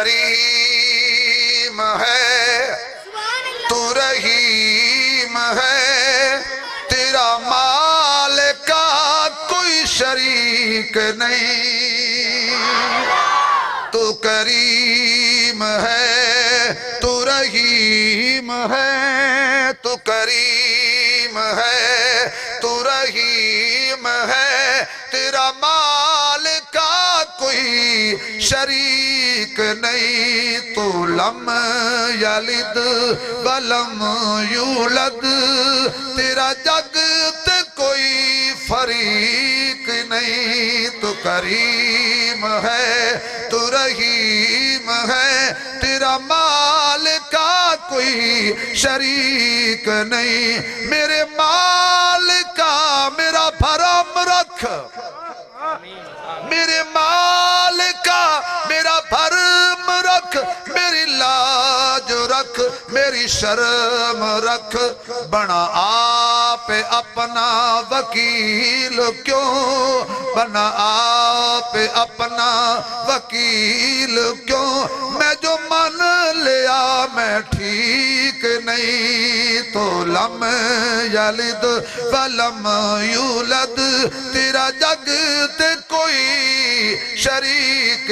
کریم ہے تو رحیم ہے تیرا مالک کا کوئی شریک نہیں تو کریم ہے تو رحیم ہے تو کریم ہے تو رحیم ہے تیرا مالک کا کوئی شریک نہیں تو لم یلد ولم یولد تیرا جگ تے کوئی فریق نہیں تو کریم ہے تو رحیم ہے تیرا مالک کا کوئی شریک نہیں میرے مالک کا میرا بھرم رکھ میرے مالک کا میرا بھرم رکھ میری لاج رکھ میری شرم رکھ بنا آپ اپنا وکیل کیوں بنا آپ اپنا وکیل کیوں میں جو من لیا میں ٹھیک نہیں تو لم یلد ولم یولد تیرا جگ تے کوئی شریک